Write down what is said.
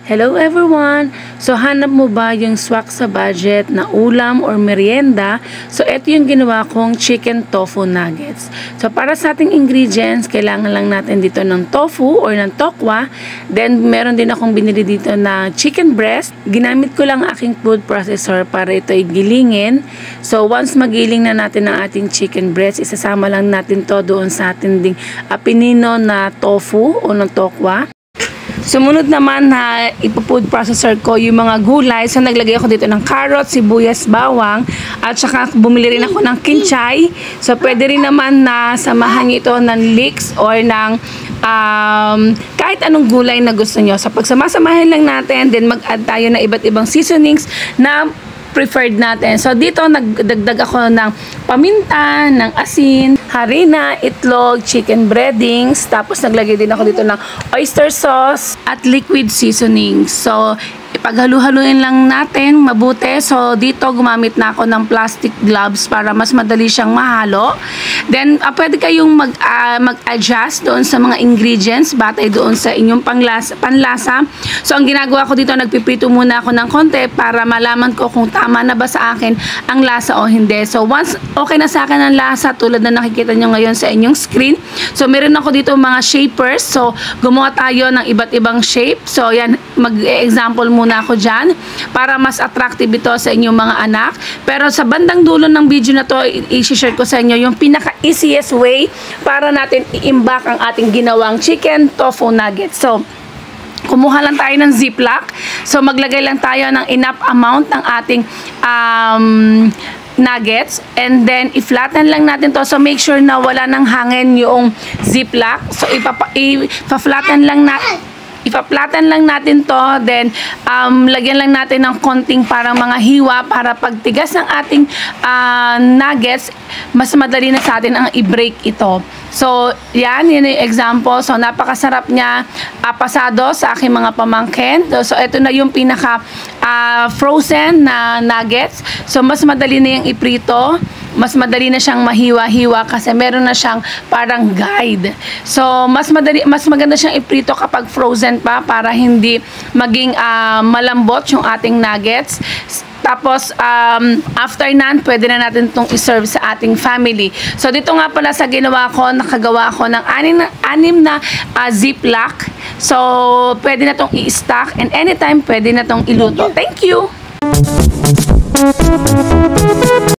Hello everyone! So hanap mo ba yung swak sa budget na ulam or merienda? So ito yung ginawa kong chicken tofu nuggets. So para sa ating ingredients, kailangan lang natin dito ng tofu or ng tokwa. Then meron din akong binili dito na chicken breast. Ginamit ko lang aking food processor para ito ay gilingin. So once magiling na natin ang ating chicken breast, isasama lang natin to doon sa ating ding pinino na tofu o ng tokwa. Sumunod naman na ipo-food processor ko yung mga gulay. So naglagay ako dito ng carrot, sibuyas, bawang at saka bumili rin ako ng kinchay. So pwede rin naman na samahan ito ng leeks or ng kahit anong gulay na gusto nyo. So pagsamasamahin lang natin, then mag-add tayo ng iba't ibang seasonings na preferred natin. So dito nagdagdag ako ng paminta, ng asin, harina, itlog, chicken breadings, tapos naglagay din ako dito ng oyster sauce at liquid seasoning. So ipaghalu-haluin lang natin mabuti. So dito gumamit na ako ng plastic gloves para mas madali siyang mahalo. Then pwede kayong mag-adjust doon sa mga ingredients batay doon sa inyong panlasa. So ang ginagawa ko dito, nagpiprito muna ako ng konti para malaman ko kung tama na ba sa akin ang lasa o hindi. So once okay na sa akin ang lasa, tulad na nakikita nyo ngayon sa inyong screen, so meron ako dito mga shapers. So gumawa tayo ng iba't ibang shape. So yan, mag-example muna ako dyan para mas attractive ito sa inyong mga anak. Pero sa bandang dulo ng video na to, i-share ko sa inyo yung pinaka-easiest way para natin i-imbak ang ating ginawang chicken tofu nuggets. So kumuha lang tayo ng ziplock. So maglagay lang tayo ng enough amount ng ating nuggets, and then i-flatten lang natin to. So make sure na wala nang hangin yung ziplock. So ipa-flatten lang natin to, then lagyan lang natin ng konting parang mga hiwa para pagtigas ng ating nuggets, mas madali na sa atin ang i-break ito. So yan yung example. So napakasarap niya, pasado sa aking mga pamangkin. So ito na yung pinaka frozen na nuggets. So mas madali na yung iprito, mas madali na siyang mahiwa-hiwa kasi meron na siyang parang guide. So mas maganda siyang iprito kapag frozen pa para hindi maging malambot yung ating nuggets. Tapos, after nan, pwede na natin itong iserve sa ating family. So, dito nga pala sa ginawa ko, nakagawa ko ng anim na ziplock. So, pwede na itong i-stock and anytime pwede na itong iluto. Thank you!